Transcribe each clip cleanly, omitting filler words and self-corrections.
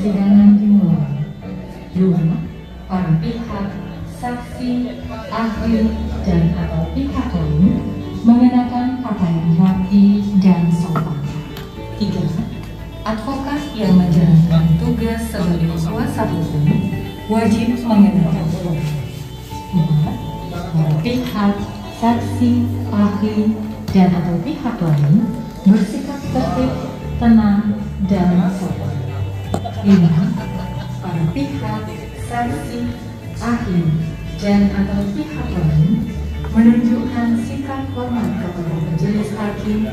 persidangan dimulai. 2. Para pihak, saksi, ahli, dan atau pihak lain mengenakan pakaian rapi dan sopan. 3. Advokat yang menjalankan tugas sebagai kuasa hukum wajib mengenakan topi. 4. Para pihak, saksi, ahli, dan atau pihak lain bersikap tertib, tenang, dan sopan. 5. Para pihak, saksi, ahli, dan atau pihak lain menunjukkan sikap hormat kepada majelis hakim.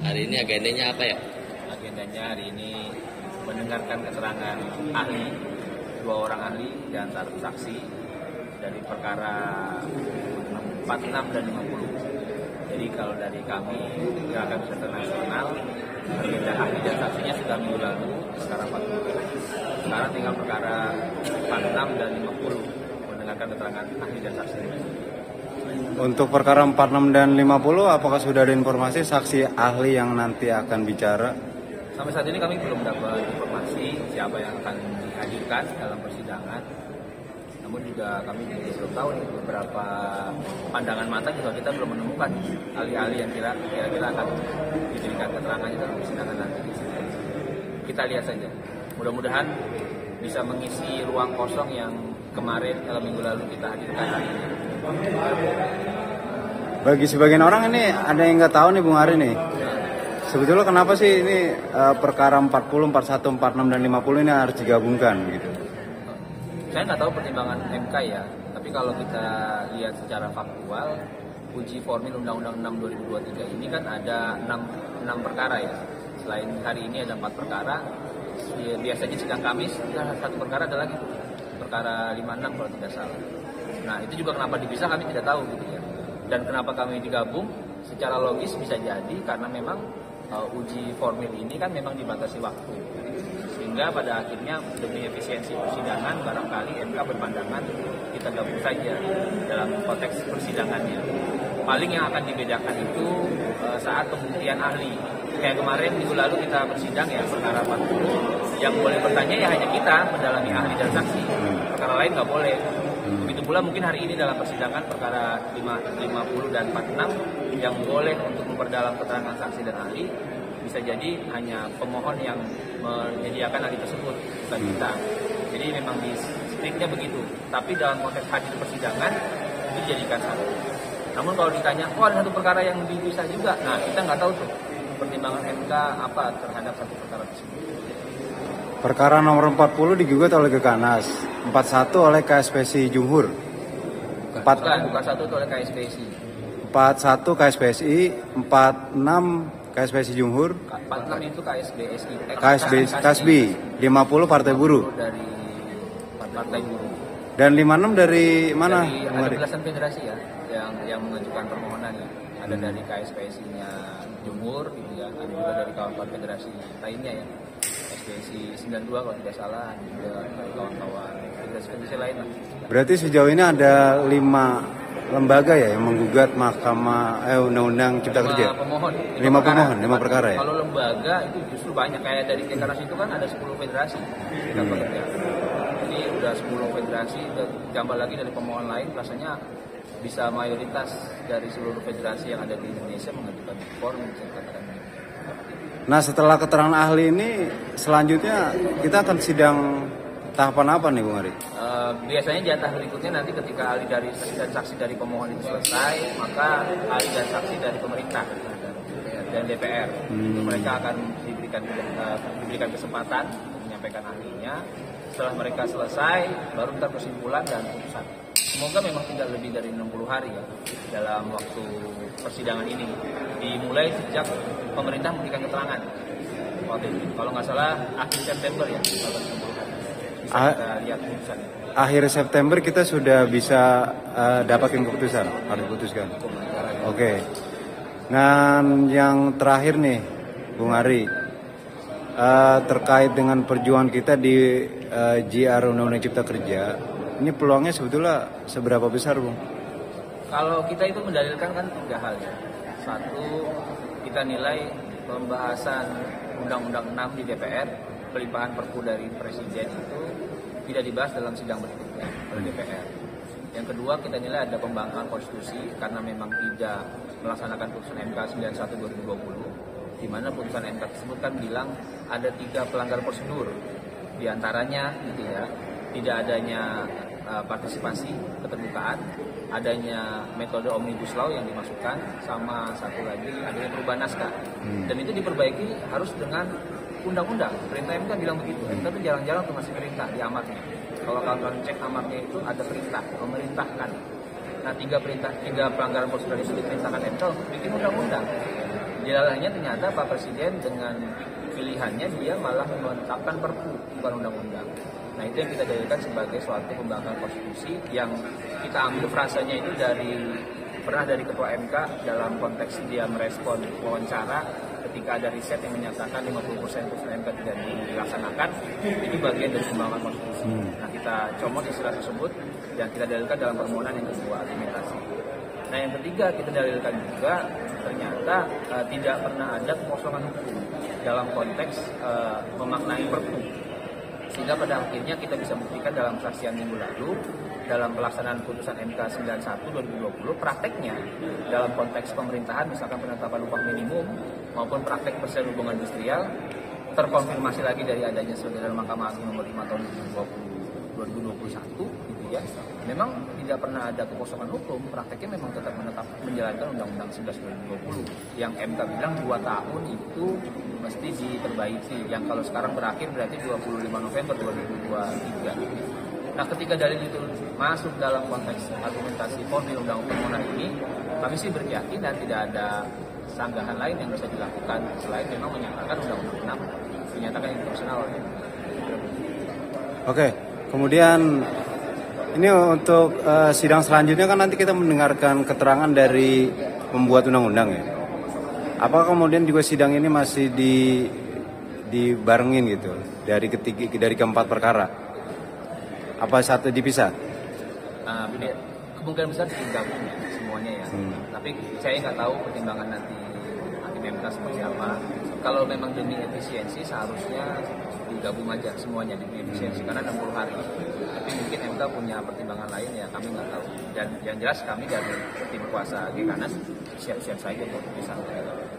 Hari ini agendanya apa ya? Agendanya hari ini mendengarkan keterangan ahli, 2 orang ahli dan 1 saksi dari perkara 46 dan 50. Jadi kalau dari kami Gerakan Kesehatan Nasional, agenda ahli dan saksinya sudah minggu lalu, perkara 40. Sekarang tinggal perkara 46 dan 50 mendengarkan keterangan ahli dan saksi. Untuk perkara 46 dan 50, apakah sudah ada informasi saksi ahli yang nanti akan bicara? Sampai saat ini kami belum dapat informasi siapa yang akan dihadirkan dalam persidangan. Namun juga kami belum tahu nih, beberapa pandangan mata juga kita belum menemukan ahli-ahli yang kira-kira akan diberikan keterangannya dalam persidangan nanti. Kita lihat saja. Mudah-mudahan bisa mengisi ruang kosong yang kemarin dalam minggu lalu kita hadirkan hari ini. Bagi sebagian orang ini ada yang nggak tahu nih Bung Ari nih. Sebetulnya kenapa sih ini perkara 40, 41, 46, dan 50 ini harus digabungkan gitu? Saya nggak tahu pertimbangan MK ya, tapi kalau kita lihat secara faktual, uji formil Undang-Undang 6 2023 ini kan ada 6 perkara ya. Selain hari ini ada 4 perkara, biasanya sidang Kamis, satu perkara ada lagi, perkara 56 kalau tidak salah. Nah itu juga kenapa dipisah kami tidak tahu gitu ya. Dan kenapa kami digabung, secara logis bisa jadi karena memang uji formil ini kan memang dibatasi waktu. Sehingga pada akhirnya demi efisiensi persidangan barangkali MK berpandangan kita gabung saja dalam konteks persidangannya. Paling yang akan dibedakan itu saat pembuktian ahli. Kayak kemarin minggu lalu kita bersidang ya perkara 40, yang boleh bertanya ya hanya kita mendalami ahli dan saksi. Perkara lain nggak boleh. Begitu pula mungkin hari ini dalam persidangan perkara 50 dan 46 yang boleh untuk memperdalam keterangan saksi dan ahli bisa jadi hanya pemohon yang menyediakan ahli tersebut, bukan kita. Jadi memang di striknya begitu. Tapi dalam konteks hadir persidangan itu dijadikan satu. Namun kalau ditanya, ada satu perkara yang bisa juga, nah kita nggak tahu tuh pertimbangan MK apa terhadap satu perkara tersebut. Perkara nomor 40 digugat oleh Gekanas, 41 oleh KSPSI Jumhur. Bukan satu itu oleh KSPSI. 41 KSPSI, 46 KSPSI Jumhur, 46 itu KSBSI. KSB, 50 Partai Buruh. Dari Partai Buruh. Dan 56 dari mana? Dari ada belasan federasi ya yang mengajukan permohonan ya. Ada dari KSPSI-nya Jumhur gitu ya, ada juga dari kawan-kawan federasi lainnya ya. KSPSI 92 kalau tidak salah, juga dari kawan-kawan federasi lain lah. Berarti sejauh ini ada 5 lembaga ya yang menggugat Mahkamah Undang-Undang Cipta Kerja. 5 pemohon, 5 perkara ya. Kalau lembaga itu justru banyak, kayak dari Deklarasi itu kan ada 10 federasi kita bekerja. Jadi udah 10 federasi, tambah lagi dari pemohon lain, rasanya bisa mayoritas dari seluruh federasi yang ada di Indonesia mengajukan form. Nah setelah keterangan ahli ini selanjutnya kita akan sidang tahapan apa nih Bung Ari? Biasanya di tahap berikutnya nanti ketika ahli dari dan saksi dari pemohon itu selesai, maka ahli dan saksi dari pemerintah dan DPR itu mereka akan diberikan kesempatan untuk menyampaikan ahlinya. Setelah mereka selesai, baru kita kesimpulan dan putusan. Semoga memang tidak lebih dari 60 hari ya dalam waktu persidangan ini. Dimulai sejak pemerintah memberikan keterangan. Kalau nggak salah akhir September ya, bisa kita lihat putusannya. Akhir September kita sudah bisa dapatin keputusan, harus putuskan. Oke. Nah yang terakhir nih, Bung Ari, terkait dengan perjuangan kita di JR Undang-Undang Cipta Kerja, ini peluangnya sebetulnya seberapa besar, Bung? Kalau kita itu mendalilkan kan 3 hal ya. Satu, kita nilai pembahasan Undang-Undang 6 di DPR pelimpahan Perpu dari Presiden itu tidak dibahas dalam sidang berikutnya oleh DPR. Yang kedua, kita nilai ada pembangkangan konstitusi karena memang tidak melaksanakan putusan MK 91 2020, di mana putusan MK tersebut kan bilang ada 3 pelanggaran prosedur, di antaranya gitu ya, tidak adanya partisipasi, keterbukaan, adanya metode omnibus law yang dimasukkan, sama satu lagi adanya perubahan naskah. Dan itu diperbaiki harus dengan undang-undang. Perintah MK bilang begitu. Tapi jarang-jarang tuh masih perintah di amarnya. Kalau kalian cek amarnya itu ada perintah, memerintahkan. Nah, 3 pelanggaran prosedur itu diperintahkan MK untuk bikin undang-undang. Jalannya ternyata Pak Presiden dengan pilihannya dia malah menetapkan Perpu, bukan undang-undang. Nah, itu yang kita jadikan sebagai suatu pembangkangan konstitusi yang kita ambil frasanya itu pernah dari Ketua MK dalam konteks dia merespon wawancara ketika ada riset yang menyatakan 50% putusan MK tidak dilaksanakan, itu bagian dari pembangkangan konstitusi. Nah, kita comot istilah tersebut dan kita dalilkan dalam permohonan yang kedua, argumentasi. Nah, yang ketiga kita dalilkan juga ternyata tidak pernah ada kekosongan hukum dalam konteks memaknai Perpu. Sehingga pada akhirnya kita bisa buktikan dalam kesaksian minggu lalu dalam pelaksanaan putusan MK 91 2020, prakteknya dalam konteks pemerintahan misalkan penetapan upah minimum maupun praktek perselisihan hubungan industrial terkonfirmasi lagi dari adanya surat dari Mahkamah Agung nomor 5 tahun 2021 gitu ya. Memang tidak pernah ada kekosongan hukum, prakteknya memang tetap menjalankan Undang-Undang 11 2020 yang MK bilang 2 tahun itu mesti diperbaiki, yang kalau sekarang berakhir berarti 25 November 2023. Nah, ketika dalil itu masuk dalam konteks argumentasi formil undang-undang ini, kami sih berkeyakinan tidak ada sanggahan lain yang bisa dilakukan selain memang menyatakan Undang-Undang 6 dinyatakan inkonstitusional. Oke, kemudian ini untuk sidang selanjutnya kan nanti kita mendengarkan keterangan dari pembuat undang-undang ya. Apakah kemudian juga sidang ini masih dibarengin gitu dari keempat perkara? Apa satu dipisah? Kemungkinan besar digabung ya, semuanya ya. Tapi saya nggak tahu pertimbangan nanti hakim MK seperti apa. Kalau memang demi efisiensi seharusnya digabung aja semuanya demi efisiensi karena 60 hari. Tapi mungkin MK punya pertimbangan lain ya, kami nggak tahu. Dan yang jelas kami dari tim kuasa Gekanas siap-siap saja untuk bisa.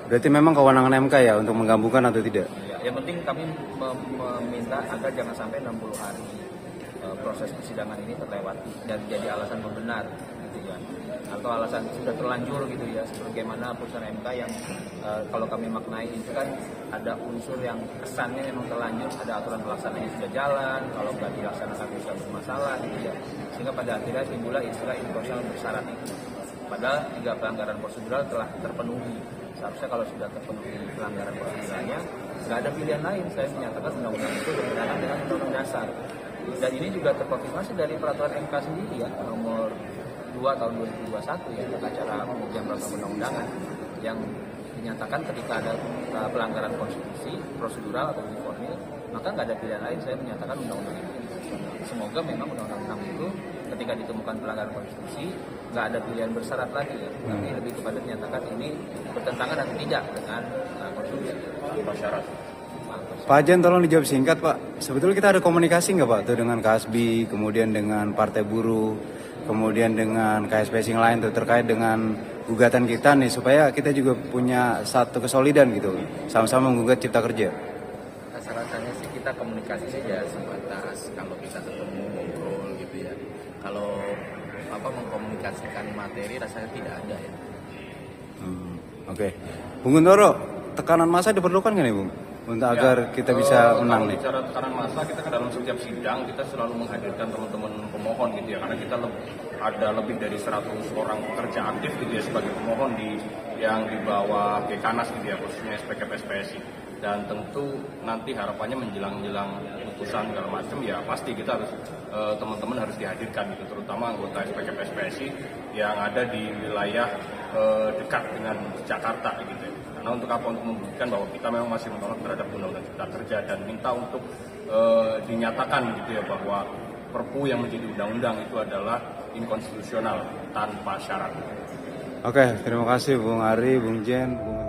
Berarti memang kewenangan MK ya untuk menggabungkan atau tidak? Ya, yang penting kami meminta agar jangan sampai 60 hari proses persidangan ini terlewati dan jadi alasan pembenar gitu ya, atau alasan sudah terlanjur gitu ya, sebagaimana putusan MK yang kalau kami maknai itu kan ada unsur yang kesannya memang terlanjur, ada aturan pelaksanaannya sudah jalan, kalau nggak dilaksanakan bisa bermasalah gitu ya, sehingga pada akhirnya timbullah istilah inkonstitusional bersyarat itu. Padahal 3 pelanggaran prosedural telah terpenuhi. Seharusnya kalau sudah terpenuhi pelanggaran proseduralnya, nggak ada pilihan lain. Saya menyatakan undang-undang itu bertentangan dengan undang-undang dasar. Dan ini juga terkonfirmasi dari peraturan MK sendiri ya, nomor 2 tahun 2021 ya, tata cara pengujian peraturan undang-undangan yang dinyatakan ketika ada pelanggaran konstitusi, prosedural atau formil, maka nggak ada pilihan lain. Saya menyatakan undang-undang itu. Semoga memang undang-undang itu ketika ditemukan pelanggaran konstitusi nggak ada pilihan bersyarat lagi ya, tapi lebih kepada dinyatakan ini bertentangan atau tidak dengan konstitusi bersyarat. Pak Jen, tolong dijawab singkat Pak. Sebetulnya kita ada komunikasi nggak Pak tuh dengan KASBI, kemudian dengan Partai Buruh, kemudian dengan KSPS yang lain tuh terkait dengan gugatan kita nih supaya kita juga punya satu kesolidan gitu, sama-sama menggugat Cipta Kerja. Rasa-rasanya sih kita komunikasi saja sebatas kalau bisa ketemu ngobrol gitu ya. Kalau mengkomunikasikan materi rasanya tidak ada ya. Oke. Bung Guntoro, tekanan massa diperlukan nggak nih Bung? Untuk agar kita bisa menang nih. Bicara tekanan massa, kita ke dalam setiap sidang kita selalu menghadirkan teman-teman pemohon gitu ya, karena kita ada lebih dari 100 orang pekerja aktif gitu ya sebagai pemohon yang di bawah Gekanas gitu ya, khususnya SPKP-SPSI. Dan tentu nanti harapannya menjelang putusan segala macam ya pasti kita harus teman-teman harus dihadirkan gitu, terutama anggota SPKP-SPSI yang ada di wilayah dekat dengan Jakarta gitu ya. Karena untuk apa? Untuk membuktikan bahwa kita memang masih menolak terhadap Undang-Undang Cipta Kerja dan minta untuk dinyatakan gitu ya bahwa Perpu yang menjadi undang-undang itu adalah inkonstitusional tanpa syarat. Oke, terima kasih Bung Ari, Bung Jen, Bung